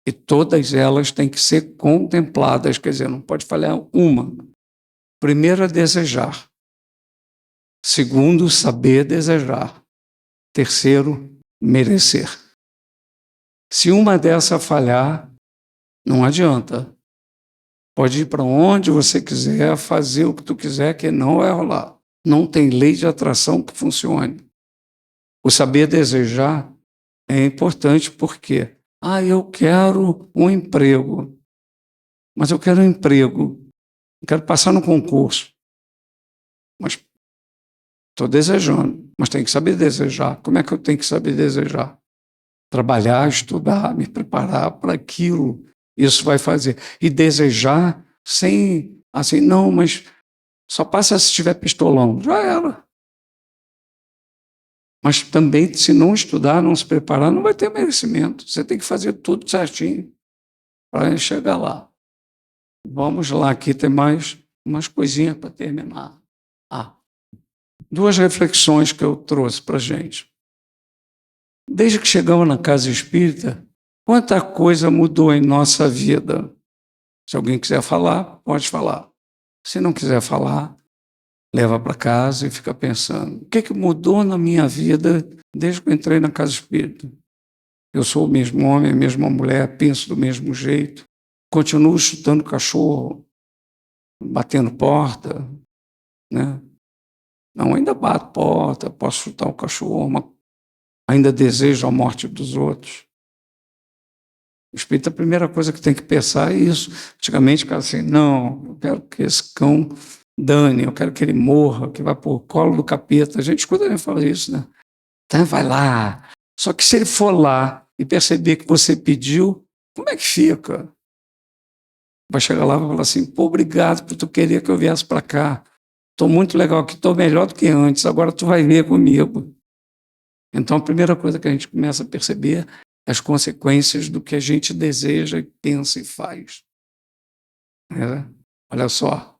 E todas elas têm que ser contempladas, quer dizer, não pode falhar uma. Primeiro é desejar. Segundo, saber desejar. Terceiro, merecer. Se uma dessas falhar, não adianta. Pode ir para onde você quiser, fazer o que tu quiser, que não vai rolar. Não tem lei de atração que funcione. O saber desejar é importante porque eu quero um emprego, mas eu quero um emprego, eu quero passar no concurso, mas estou desejando, mas tem que saber desejar. Como é que eu tenho que saber desejar? Trabalhar, estudar, me preparar para aquilo. Isso vai fazer. E desejar sem, assim, não, mas só passa se tiver pistolão. Já era. Mas também, se não estudar, não se preparar, não vai ter merecimento. Você tem que fazer tudo certinho para chegar lá. Vamos lá, aqui tem mais umas coisinhas para terminar. 2 reflexões que eu trouxe para a gente. Desde que chegamos na casa espírita, quanta coisa mudou em nossa vida. Se alguém quiser falar, pode falar. Se não quiser falar, leva para casa e fica pensando. O que mudou na minha vida desde que eu entrei na casa espírita? Eu sou o mesmo homem, a mesma mulher, penso do mesmo jeito, continuo chutando cachorro, batendo porta, né? Não, ainda bato porta, posso chutar o cachorro, mas ainda desejo a morte dos outros. O espírito, a primeira coisa que tem que pensar é isso. Antigamente, o cara assim, não, eu quero que esse cão dane, eu quero que ele morra, que vá para o colo do capeta. A gente escuta ele falar isso, né? Então vai lá. Só que se ele for lá e perceber que você pediu, como é que fica? Vai chegar lá e vai falar assim, pô, obrigado por tu querer que eu viesse para cá. Estou muito legal aqui, estou melhor do que antes, agora tu vai ver comigo. Então a primeira coisa que a gente começa a perceber é as consequências do que a gente deseja, pensa e faz. Olha só,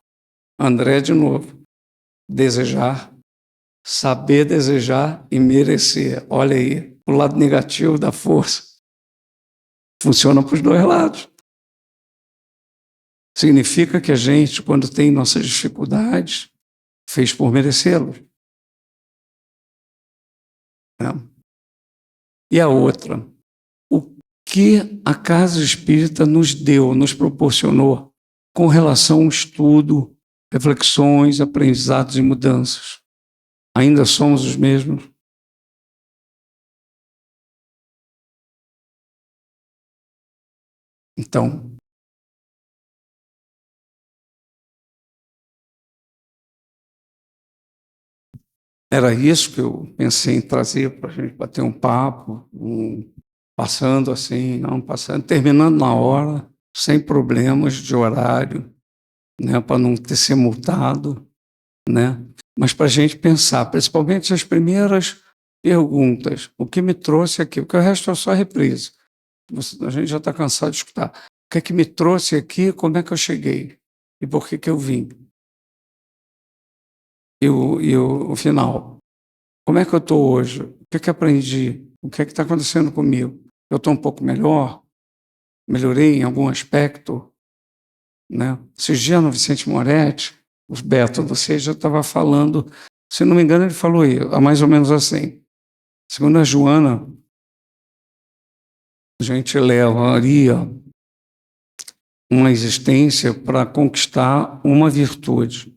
André de novo. Desejar, saber desejar e merecer. Olha aí, o lado negativo da força. Funciona para os dois lados. Significa que a gente, quando tem nossas dificuldades, fez por merecê-los. E a outra, o que a Casa Espírita nos deu, nos proporcionou com relação ao estudo, reflexões, aprendizados e mudanças? Ainda somos os mesmos? Então, era isso que eu pensei em trazer para a gente bater um papo, passando assim, não passando, terminando na hora, sem problemas de horário, né, para não ter ser multado, né? Mas para a gente pensar, principalmente as primeiras perguntas, o que me trouxe aqui, porque o resto é só reprise. A gente já está cansado de escutar. O que é que me trouxe aqui, como é que eu cheguei e por que eu vim? E o final, como é que eu estou hoje? O que é que aprendi? O que é que está acontecendo comigo? Eu estou um pouco melhor? Melhorei em algum aspecto? Né? Esses dias no Vicente Moretti, o Beto, você já estava falando, se não me engano, ele falou mais ou menos assim. Segundo a Joana, a gente levaria uma existência para conquistar uma virtude.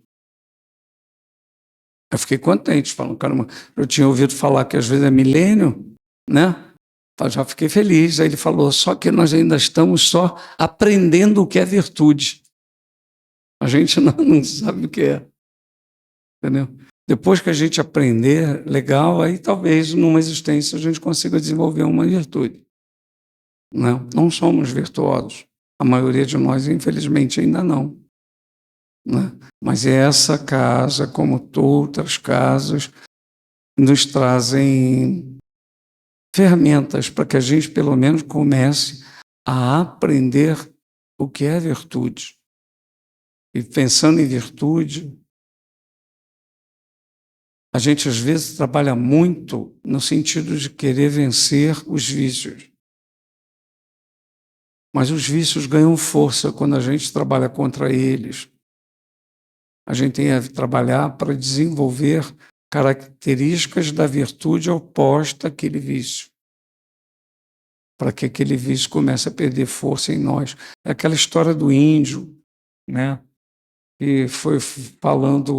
Eu fiquei contente, falando, caramba, eu tinha ouvido falar que às vezes é milênio, né? Eu já fiquei feliz. Aí ele falou, só que nós ainda estamos só aprendendo o que é virtude. A gente não sabe o que é. Entendeu? Depois que a gente aprender, legal, aí talvez numa existência a gente consiga desenvolver uma virtude. Não somos virtuosos. A maioria de nós, infelizmente, ainda não. Né? Mas essa casa, como outras casas, nos trazem ferramentas para que a gente, pelo menos, comece a aprender o que é virtude. E pensando em virtude, a gente às vezes trabalha muito no sentido de querer vencer os vícios. Mas os vícios ganham força quando a gente trabalha contra eles. A gente tem que trabalhar para desenvolver características da virtude oposta àquele vício, para que aquele vício comece a perder força em nós. É aquela história do índio, né? Que foi falando,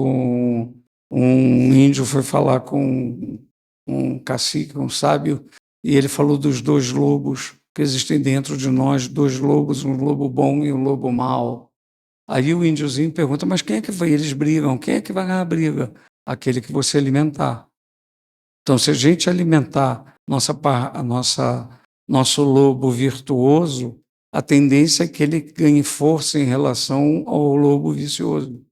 um índio foi falar com um cacique, um sábio, e ele falou dos dois lobos que existem dentro de nós, dois lobos, um lobo bom e um lobo mau. Aí o índiozinho pergunta, mas quem é que vai? Eles brigam, quem é que vai ganhar a briga? Aquele que você alimentar. Então, se a gente alimentar nosso lobo virtuoso, a tendência é que ele ganhe força em relação ao lobo vicioso.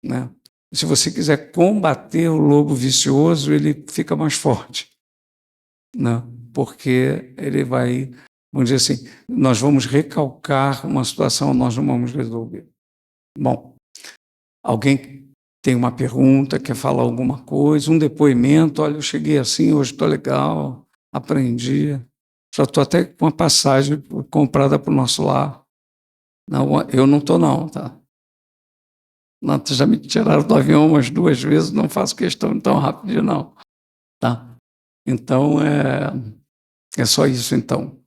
Né? Se você quiser combater o lobo vicioso, ele fica mais forte. Né? Porque ele vai, vamos dizer assim, nós vamos recalcar uma situação, nós não vamos resolver. Bom, alguém tem uma pergunta, quer falar alguma coisa, um depoimento, olha, eu cheguei assim, hoje estou legal, aprendi, já estou até com uma passagem comprada para o nosso lar. Não, eu não estou não, tá? Não, já me tiraram do avião umas 2 vezes, não faço questão tão rápido não, tá? Então, é só isso, então.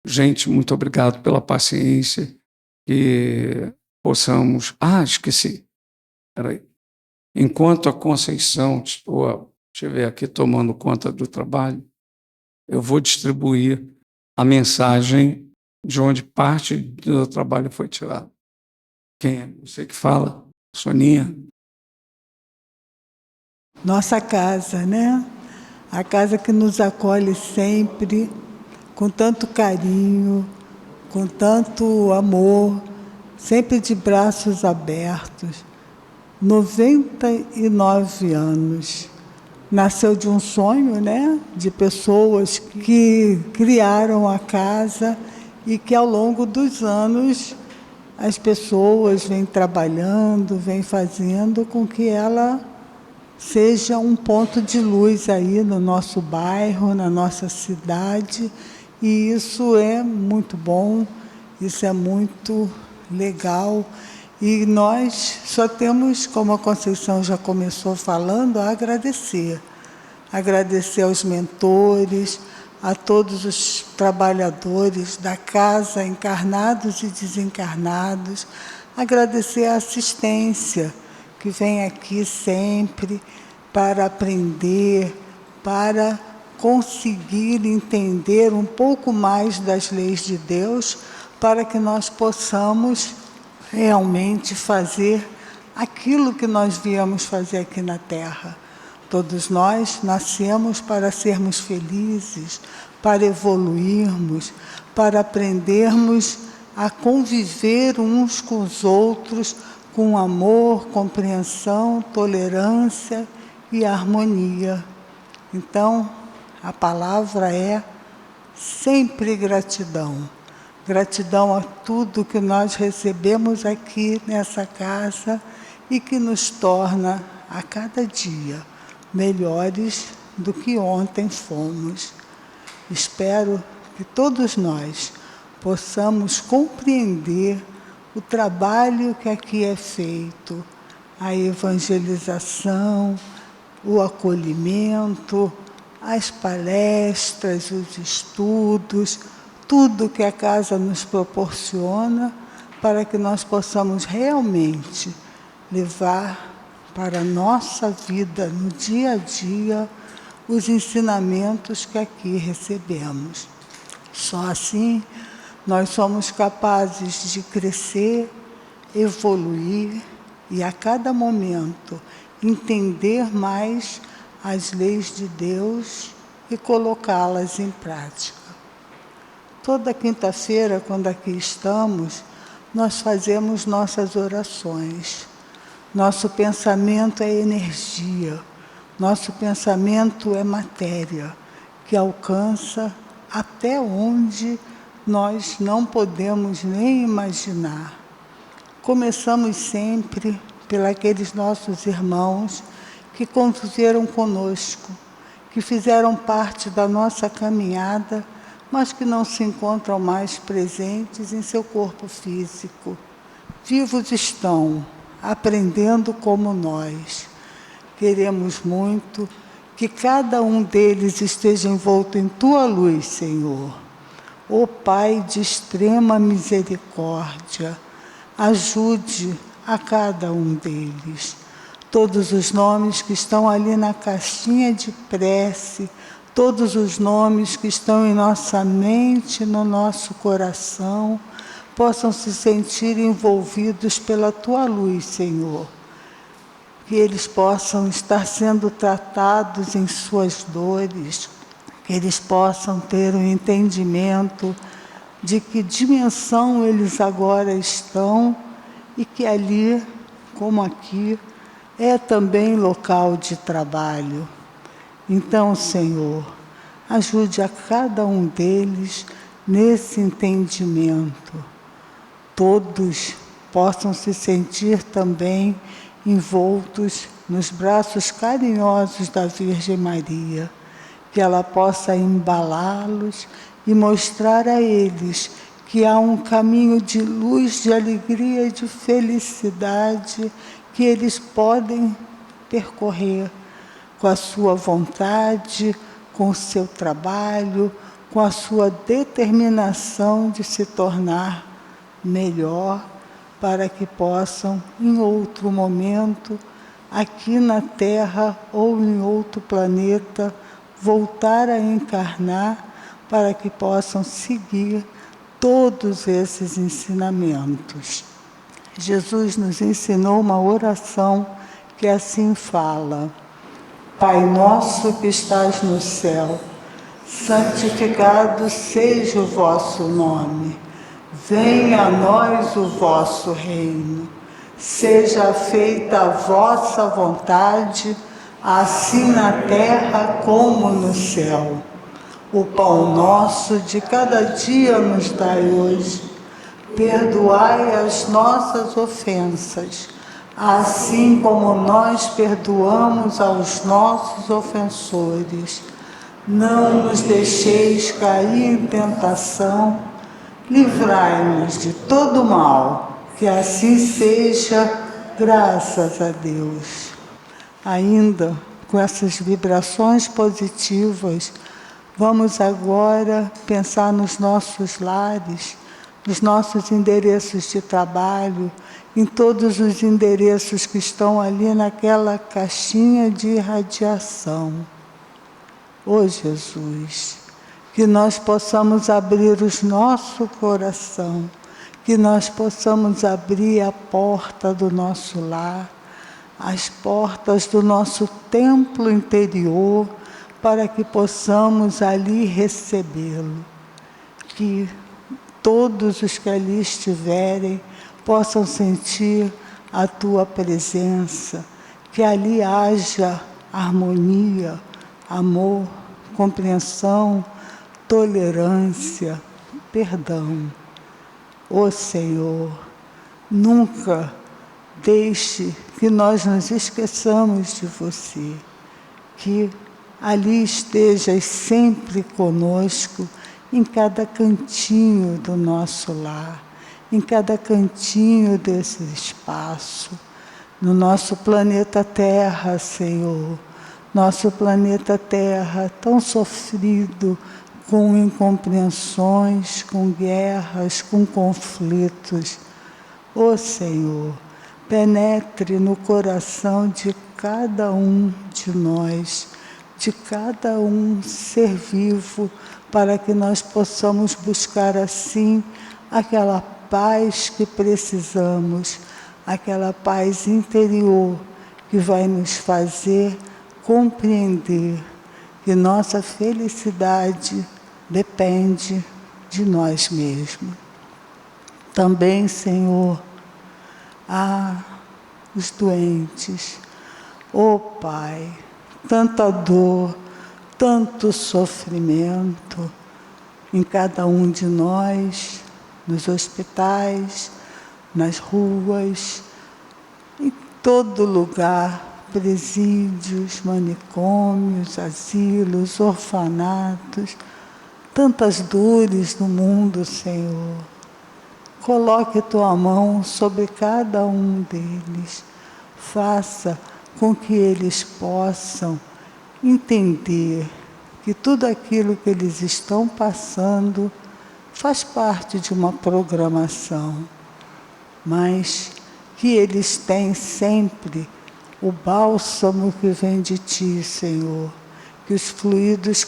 Gente, muito obrigado pela paciência e possamos... esqueci. Peraí. Enquanto a Conceição estiver aqui tomando conta do trabalho, eu vou distribuir a mensagem de onde parte do trabalho foi tirada. Quem é? Você que fala? Soninha? Nossa casa, né? A casa que nos acolhe sempre, com tanto carinho, com tanto amor, sempre de braços abertos. 99 anos. Nasceu de um sonho, né? De pessoas que criaram a casa e que ao longo dos anos as pessoas vêm trabalhando, vêm fazendo com que ela seja um ponto de luz aí no nosso bairro, na nossa cidade, e isso é muito bom, isso é muito legal, e nós só temos, como a Conceição já começou falando, a agradecer. Agradecer aos mentores, a todos os trabalhadores da casa, encarnados e desencarnados, agradecer a assistência que vem aqui sempre para aprender, para conseguir entender um pouco mais das leis de Deus, para que nós possamos realmente fazer aquilo que nós viemos fazer aqui na Terra. Todos nós nascemos para sermos felizes, para evoluirmos, para aprendermos a conviver uns com os outros com amor, compreensão, tolerância e harmonia. Então, a palavra é sempre gratidão. Gratidão a tudo que nós recebemos aqui nessa casa e que nos torna, a cada dia, melhores do que ontem fomos. Espero que todos nós possamos compreender o trabalho que aqui é feito, a evangelização, o acolhimento, as palestras, os estudos, tudo que a casa nos proporciona para que nós possamos realmente levar para a nossa vida, no dia a dia, os ensinamentos que aqui recebemos. Só assim nós somos capazes de crescer, evoluir e, a cada momento, entender mais as leis de Deus e colocá-las em prática. Toda quinta-feira, quando aqui estamos, nós fazemos nossas orações. Nosso pensamento é energia, nosso pensamento é matéria, que alcança até onde nós não podemos nem imaginar. Começamos sempre pelos nossos irmãos que conviveram conosco, que fizeram parte da nossa caminhada, mas que não se encontram mais presentes em seu corpo físico. Vivos estão, aprendendo como nós. Queremos muito que cada um deles esteja envolto em Tua luz, Senhor. Ó Pai de extrema misericórdia, ajude a cada um deles. Todos os nomes que estão ali na caixinha de prece, todos os nomes que estão em nossa mente, no nosso coração, possam se sentir envolvidos pela Tua luz, Senhor. Que eles possam estar sendo tratados em suas dores, que eles possam ter um entendimento de que dimensão eles agora estão e que ali, como aqui, é também local de trabalho. Então, Senhor, ajude a cada um deles nesse entendimento. Todos possam se sentir também envoltos nos braços carinhosos da Virgem Maria, que ela possa embalá-los e mostrar a eles que há um caminho de luz, de alegria e de felicidade que eles podem percorrer com a sua vontade, com o seu trabalho, com a sua determinação de se tornar melhor, para que possam, em outro momento, aqui na Terra ou em outro planeta, voltar a encarnar, para que possam seguir todos esses ensinamentos. Jesus nos ensinou uma oração que assim fala: Pai nosso que estás no céu, santificado seja o vosso nome. Venha a nós o vosso reino. Seja feita a vossa vontade, assim na terra como no céu. O pão nosso de cada dia nos dai hoje. Perdoai as nossas ofensas, assim como nós perdoamos aos nossos ofensores. Não nos deixeis cair em tentação, livrai-nos de todo mal, que assim seja, graças a Deus. Ainda com essas vibrações positivas, vamos agora pensar nos nossos lares, nos nossos endereços de trabalho, em todos os endereços que estão ali naquela caixinha de irradiação. Ó Jesus, que nós possamos abrir o nosso coração, que nós possamos abrir a porta do nosso lar, as portas do nosso templo interior, para que possamos ali recebê-lo. Que todos os que ali estiverem possam sentir a Tua presença, que ali haja harmonia, amor, compreensão, tolerância, perdão. Ó Senhor, nunca deixe que nós nos esqueçamos de Você, que ali estejas sempre conosco, em cada cantinho do nosso lar, em cada cantinho desse espaço, no nosso planeta Terra, Senhor, nosso planeta Terra tão sofrido, com incompreensões, com guerras, com conflitos. Ó Senhor, penetre no coração de cada um de nós, de cada um ser vivo, para que nós possamos buscar assim aquela paz que precisamos, aquela paz interior que vai nos fazer compreender que nossa felicidade depende de nós mesmos. Também, Senhor, os doentes. Ó Pai, tanta dor, tanto sofrimento em cada um de nós, nos hospitais, nas ruas, em todo lugar, presídios, manicômios, asilos, orfanatos, tantas dores no mundo, Senhor. Coloque Tua mão sobre cada um deles. Faça com que eles possam entender que tudo aquilo que eles estão passando faz parte de uma programação, mas que eles têm sempre o bálsamo que vem de Ti, Senhor. Que os fluidos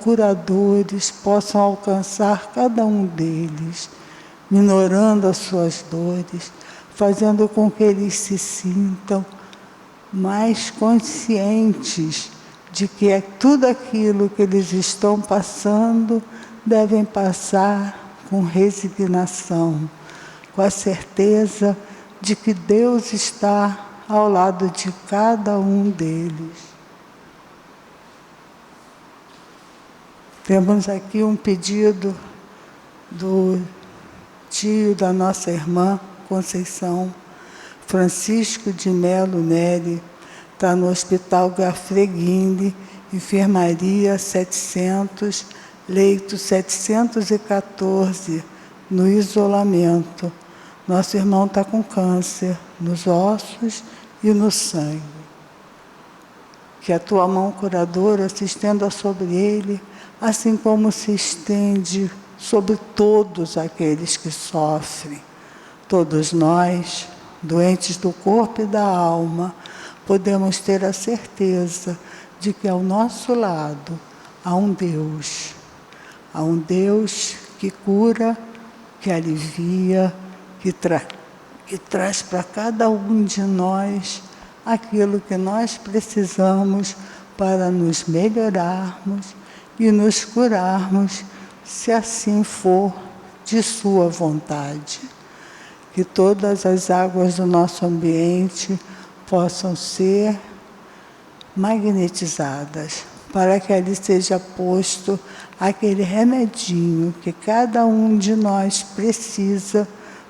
curadores possam alcançar cada um deles, minorando as suas dores, fazendo com que eles se sintam mais conscientes de que tudo aquilo que eles estão passando devem passar com resignação, com a certeza de que Deus está ao lado de cada um deles. Temos aqui um pedido do tio da nossa irmã Conceição, Francisco de Melo Neri, está no Hospital Garfreguinde, enfermaria 700, leito 714, no isolamento. Nosso irmão está com câncer nos ossos e no sangue. Que a Tua mão curadora se estenda sobre ele, assim como se estende sobre todos aqueles que sofrem. Todos nós, doentes do corpo e da alma, podemos ter a certeza de que ao nosso lado há um Deus que cura, que alivia, que traz para cada um de nós aquilo que nós precisamos para nos melhorarmos e nos curarmos, se assim for de Sua vontade. Que todas as águas do nosso ambiente possam ser magnetizadas, para que ali seja posto aquele remedinho que cada um de nós precisa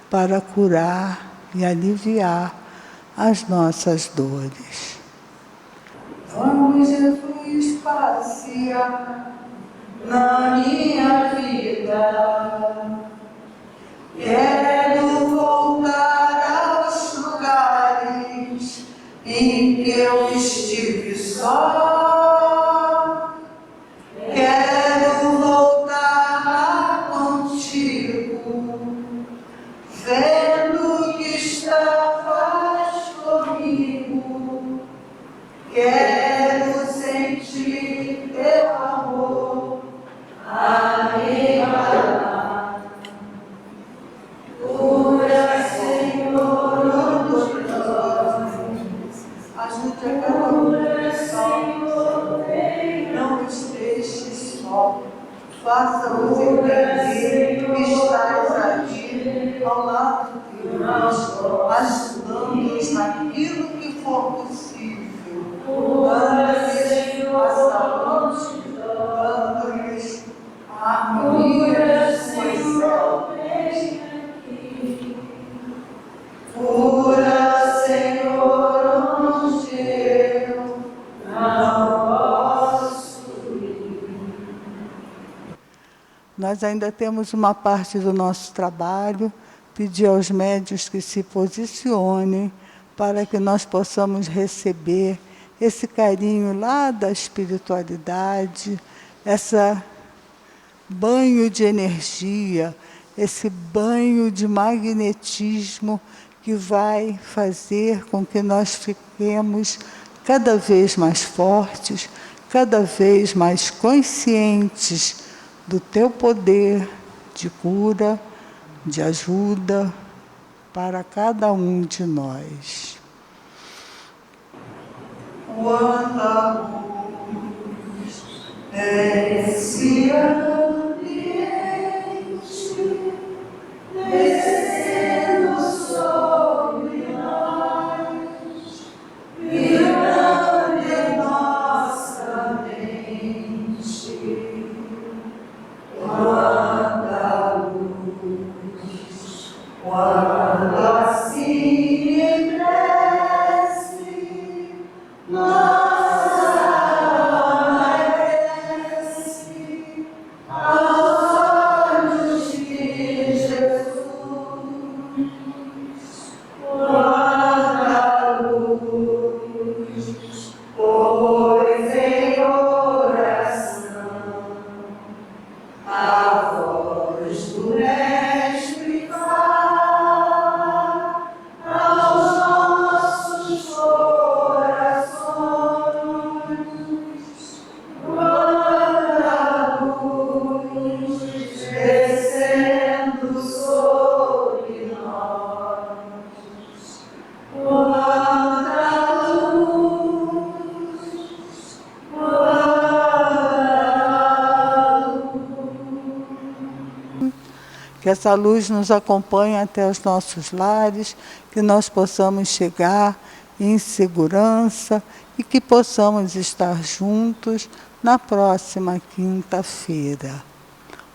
para curar e aliviar as nossas dores. Vamos, Jesus, passear na minha vida. Quero voltar aos lugares em que eu estive só. Quero voltar lá contigo, vendo que estavas comigo. Quero sentir teu amor a me abraçar. Cura, Senhor, os olhos. Ajude a cada um dos Senhor, não os deixes só. Faça-nos entender que estás ali ao lado deles, ajudando-nos naquilo que for possível. Dando-lhes a saúde, dando-lhes a harmonia de suas células. Cura, Senhor, onde eu não posso ir. Nós ainda temos uma parte do nosso trabalho, pedir aos médiuns que se posicionem para que nós possamos receber esse carinho lá da espiritualidade, esse banho de energia, esse banho de magnetismo que vai fazer com que nós fiquemos cada vez mais fortes, cada vez mais conscientes do teu poder de cura, de ajuda para cada um de nós. Quanta luz esse ambiente, descendo sobre nós, vibrando em nossa mente. Quanta luz, quando assim empreste, nossa alma desce aos olhos de Jesus. Quanta luz, pois em oração a voz do Mestre fala aos nossos corações. Quanta luz descendo sobre nós. Quanta luz, quanta luz. Que essa luz nos acompanhe até os nossos lares, que nós possamos chegar em segurança e que possamos estar juntos na próxima quinta-feira.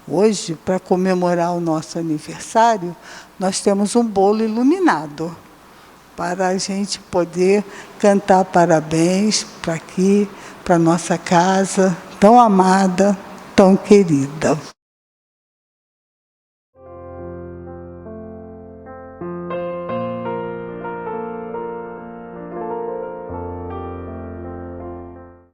Hoje, para comemorar o nosso aniversário, nós temos um bolo iluminado para a gente poder cantar parabéns para aqui, para nossa casa tão amada, tão querida.